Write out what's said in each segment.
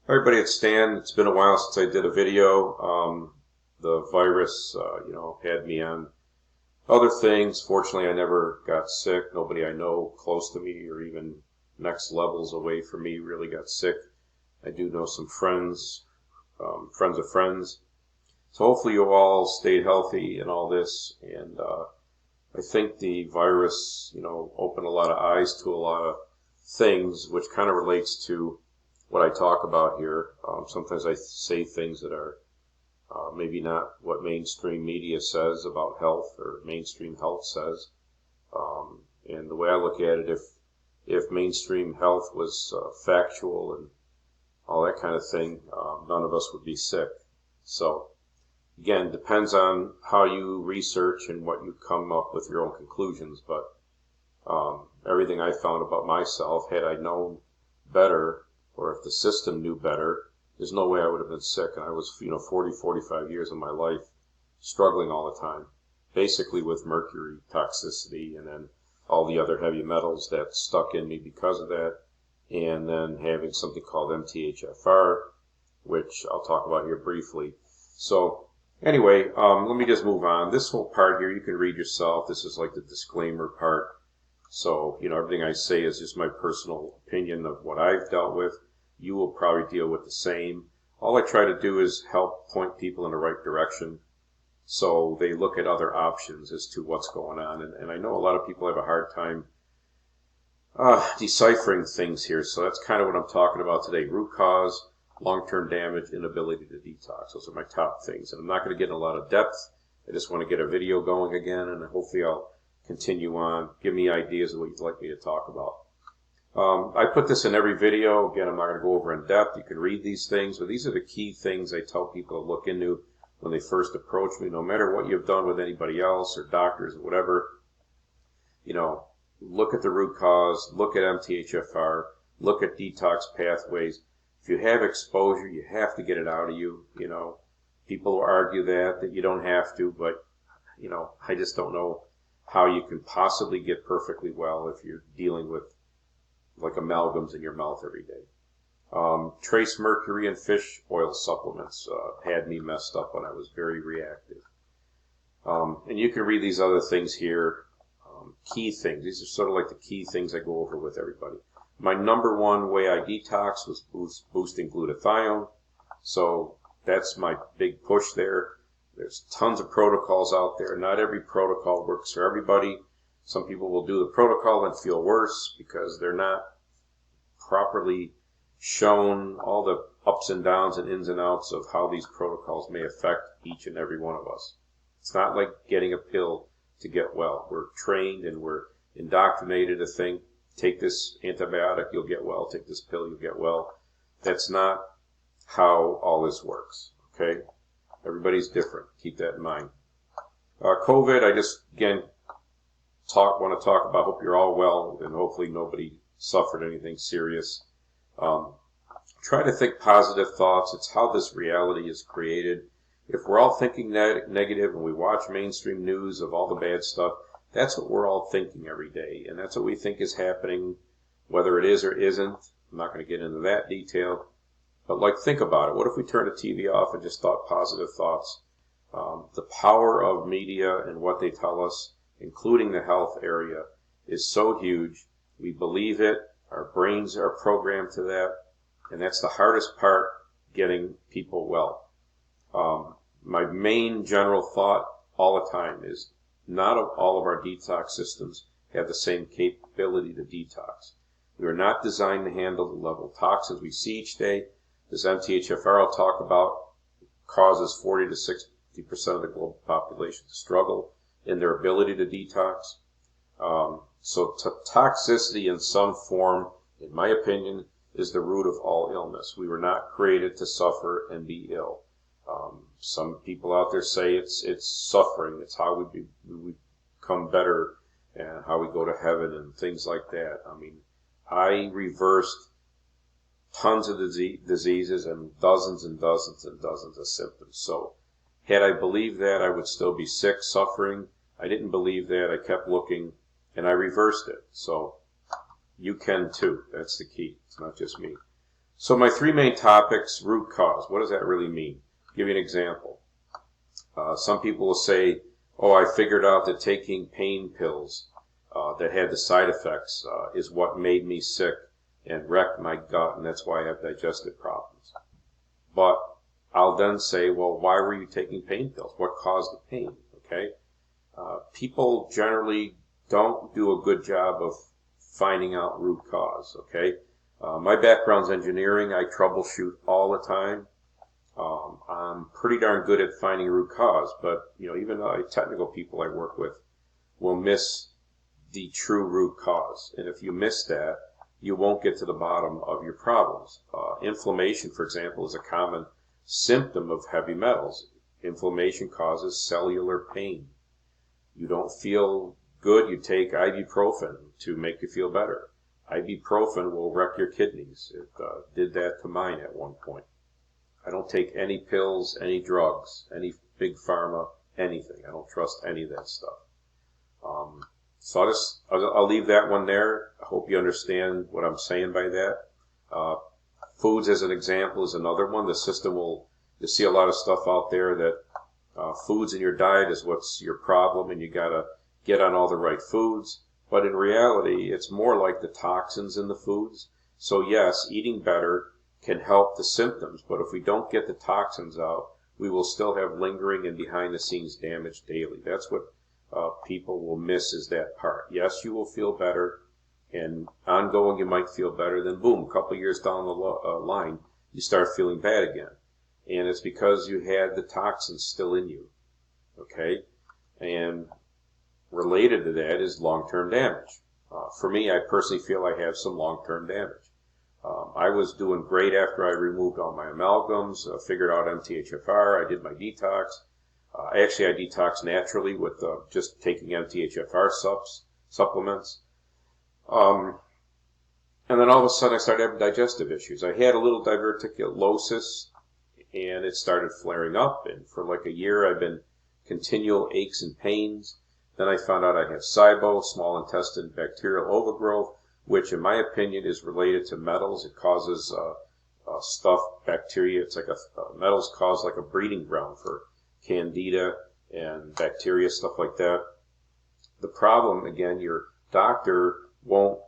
Hi everybody, it's Stan. It's been a while since I did a video. The virus, had me on other things. Fortunately, I never got sick. Nobody I know close to me or even next levels away from me really got sick. I do know some friends, friends of friends. So hopefully you all stayed healthy in all this. And I think the virus, opened a lot of eyes to a lot of things, which kind of relates to what I talk about here. Sometimes I say things that are maybe not what mainstream media says about health or mainstream health says. And the way I look at it, if mainstream health was factual and all that kind of thing, none of us would be sick. So again, depends on how you research and what you come up with your own conclusions. But everything I found about myself, had I known better, or if the system knew better, there's no way I would have been sick. And I was, 40, 45 years of my life struggling all the time, basically with mercury toxicity and then all the other heavy metals that stuck in me because of that. And then having something called MTHFR, which I'll talk about here briefly. So anyway, let me just move on. This whole part here, you can read yourself. This is like the disclaimer part. So, everything I say is just my personal opinion of what I've dealt with. You will probably deal with the same. All I try to do is help point people in the right direction so they look at other options as to what's going on. And I know a lot of people have a hard time deciphering things here. So that's kind of what I'm talking about today. Root cause, long-term damage, inability to detox. Those are my top things. And I'm not going to get in a lot of depth. I just want to get a video going again, and hopefully I'll continue on. Give me ideas of what you'd like me to talk about. I put this in every video. Again, I'm not going to go over in depth. You can read these things, but these are the key things I tell people to look into when they first approach me. No matter what you've done with anybody else or doctors or whatever, look at the root cause, look at MTHFR, look at detox pathways. If you have exposure, you have to get it out of you. People argue that you don't have to, but, I just don't know how you can possibly get perfectly well if you're dealing with like amalgams in your mouth every day. Trace mercury in fish oil supplements had me messed up when I was very reactive. And you can read these other things here. Key things. These are sort of like the key things I go over with everybody. My number one way I detox was boosting glutathione. So that's my big push there. There's tons of protocols out there. Not every protocol works for everybody. Some people will do the protocol and feel worse because they're not properly shown all the ups and downs and ins and outs of how these protocols may affect each and every one of us. It's not like getting a pill to get well. We're trained and we're indoctrinated to think, take this antibiotic, you'll get well. Take this pill, you'll get well. That's not how all this works, okay? Everybody's different. Keep that in mind. COVID, I just, again, want to talk about. Hope you're all well, and hopefully nobody suffered anything serious. Try to think positive thoughts. It's how this reality is created. If we're all thinking negative and we watch mainstream news of all the bad stuff, that's what we're all thinking every day, and that's what we think is happening, whether it is or isn't. I'm not going to get into that detail. But think about it. What if we turned the TV off and just thought positive thoughts? The power of media and what they tell us, including the health area, is so huge. We believe it. Our brains are programmed to that. And that's the hardest part, getting people well. My main general thought all the time is not all of our detox systems have the same capability to detox. We are not designed to handle the level of toxins we see each day. This MTHFR I'll talk about causes 40 to 60% of the global population to struggle in their ability to detox. So toxicity in some form, in my opinion, is the root of all illness. We were not created to suffer and be ill. Some people out there say it's suffering. It's how we become better and how we go to heaven and things like that. I mean, I reversed tons of diseases and dozens and dozens and dozens of symptoms. So had I believed that, I would still be sick, suffering. I didn't believe that. I kept looking, and I reversed it. So you can too. That's the key. It's not just me. So my three main topics: root cause. What does that really mean? I'll give you an example. Some people will say, oh, I figured out that taking pain pills that had the side effects is what made me sick and wrecked my gut, and that's why I have digestive problems. But I'll then say, well, why were you taking pain pills? What caused the pain? Okay? People generally don't do a good job of finding out root cause. Okay? My background's engineering. I troubleshoot all the time. I'm pretty darn good at finding root cause, but even technical people I work with will miss the true root cause. And if you miss that, you won't get to the bottom of your problems. Inflammation, for example, is a common symptom of heavy metals. Inflammation causes cellular pain. You don't feel good, you take ibuprofen to make you feel better. Ibuprofen will wreck your kidneys. It did that to mine at one point. I don't take any pills, any drugs, any big pharma, anything. I don't trust any of that stuff. So I'll leave that one there. I hope you understand what I'm saying by that. Foods, as an example, is another one. The system you'll see a lot of stuff out there that foods in your diet is what's your problem, and you got to get on all the right foods. But in reality, it's more like the toxins in the foods. So yes, eating better can help the symptoms, but if we don't get the toxins out, we will still have lingering and behind-the-scenes damage daily. That's what people will miss, is that part. Yes, you will feel better, and ongoing you might feel better, then boom, a couple years down the line, you start feeling bad again. And it's because you had the toxins still in you, okay? And related to that is long-term damage. For me, I personally feel I have some long-term damage. I was doing great after I removed all my amalgams, figured out MTHFR, I did my detox. Actually, I detoxed naturally with just taking MTHFR supplements. And then all of a sudden I started having digestive issues. I had a little diverticulosis, and it started flaring up, and for like a year I've been continual aches and pains. Then I found out I had SIBO, small intestine bacterial overgrowth, which in my opinion is related to metals. It causes bacteria. It's like metals cause like a breeding ground for candida and bacteria, stuff like that. The problem, again, your doctor won't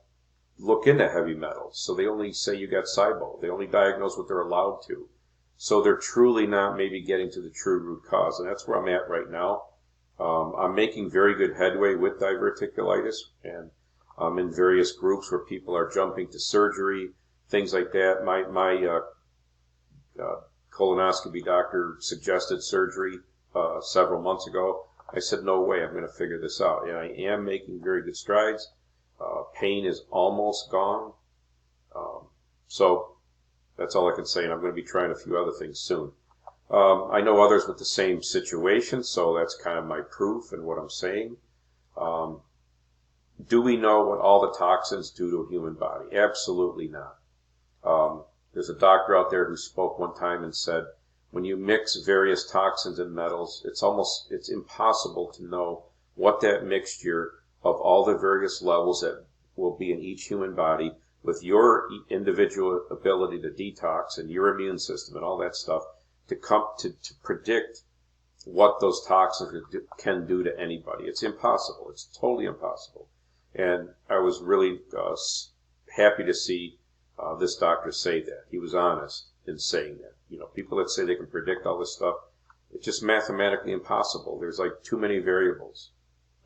look into heavy metals, so they only say you got SIBO. They only diagnose what they're allowed to. So they're truly not maybe getting to the true root cause, and that's where I'm at right now. I'm making very good headway with diverticulitis, and I'm in various groups where people are jumping to surgery, things like that. My colonoscopy doctor suggested surgery several months ago. I said, no way, I'm going to figure this out. And I am making very good strides. Pain is almost gone. So that's all I can say, and I'm going to be trying a few other things soon. I know others with the same situation, so that's kind of my proof in what I'm saying. Do we know what all the toxins do to a human body? Absolutely not. There's a doctor out there who spoke one time and said, when you mix various toxins and metals, it's impossible to know what that mixture of all the various levels that will be in each human body with your individual ability to detox and your immune system and all that stuff to predict what those toxins can do to anybody. It's impossible. It's totally impossible. And I was really happy to see this doctor say that. He was honest in saying that. People that say they can predict all this stuff, it's just mathematically impossible. There's like too many variables.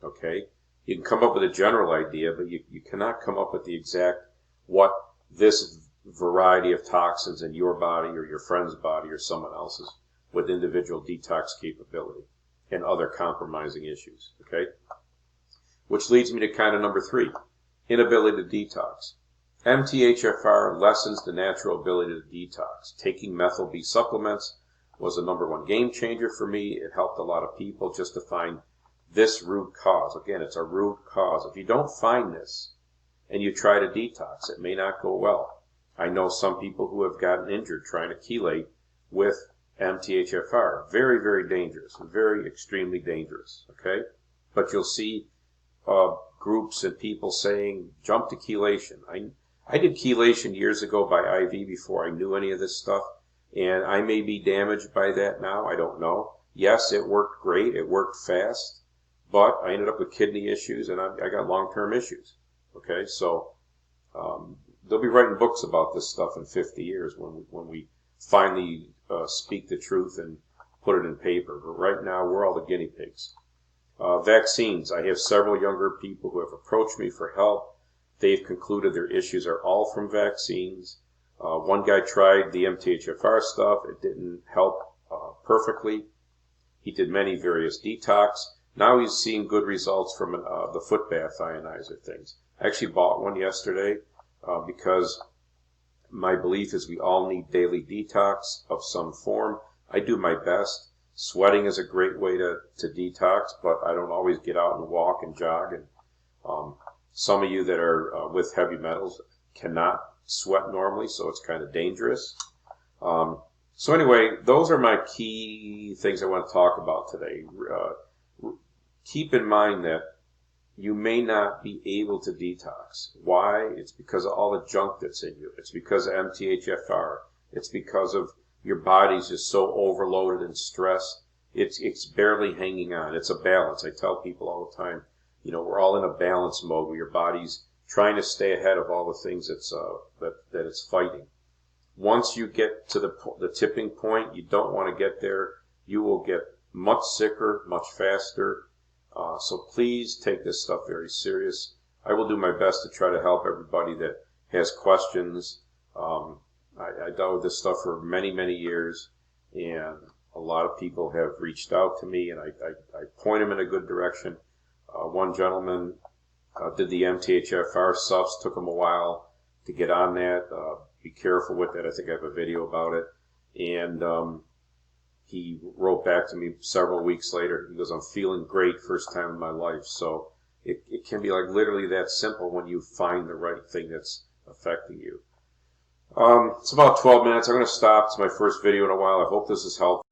Okay? You can come up with a general idea, but you cannot come up with the exact what this variety of toxins in your body or your friend's body or someone else's with individual detox capability and other compromising issues. Okay? Which leads me to kind of number 3, inability to detox. MTHFR lessens the natural ability to detox. Taking methyl B supplements was a number 1 game changer for me. It helped a lot of people just to find this root cause. Again, it's a root cause. If you don't find this and you try to detox, it may not go well. I know some people who have gotten injured trying to chelate with MTHFR. Very, very dangerous. Very extremely dangerous. Okay? But you'll see groups and people saying, jump to chelation. I did chelation years ago by IV before I knew any of this stuff, and I may be damaged by that now. I don't know. Yes, it worked great. It worked fast, but I ended up with kidney issues, and I got long-term issues. Okay, so they'll be writing books about this stuff in 50 years when we finally speak the truth and put it in paper. But right now, we're all the guinea pigs. Vaccines. I have several younger people who have approached me for help. They've concluded their issues are all from vaccines. One guy tried the MTHFR stuff. It didn't help perfectly. He did many various detox. Now he's seeing good results from the foot bath ionizer things. I actually bought one yesterday because my belief is we all need daily detox of some form. I do my best. Sweating is a great way to detox, but I don't always get out and walk and jog. And some of you that are with heavy metals cannot sweat normally, so it's kind of dangerous. So anyway, those are my key things I want to talk about today. Keep in mind that you may not be able to detox. Why? It's because of all the junk that's in you. It's because of MTHFR. It's because of your body's just so overloaded and stressed. It's barely hanging on. It's a balance. I tell people all the time, you know, we're all in a balance mode where your body's trying to stay ahead of all the things that it's fighting. Once you get to the tipping point, you don't want to get there. You will get much sicker, much faster. So please take this stuff very serious. I will do my best to try to help everybody that has questions. I dealt with this stuff for many, many years, and a lot of people have reached out to me, and I point them in a good direction. One gentleman did the MTHFR supps. Took him a while to get on that. Be careful with that. I think I have a video about it. And he wrote back to me several weeks later. He goes, "I'm feeling great, first time in my life." So it can be like literally that simple when you find the right thing that's affecting you. It's about 12 minutes. I'm going to stop. It's my first video in a while. I hope this is helpful.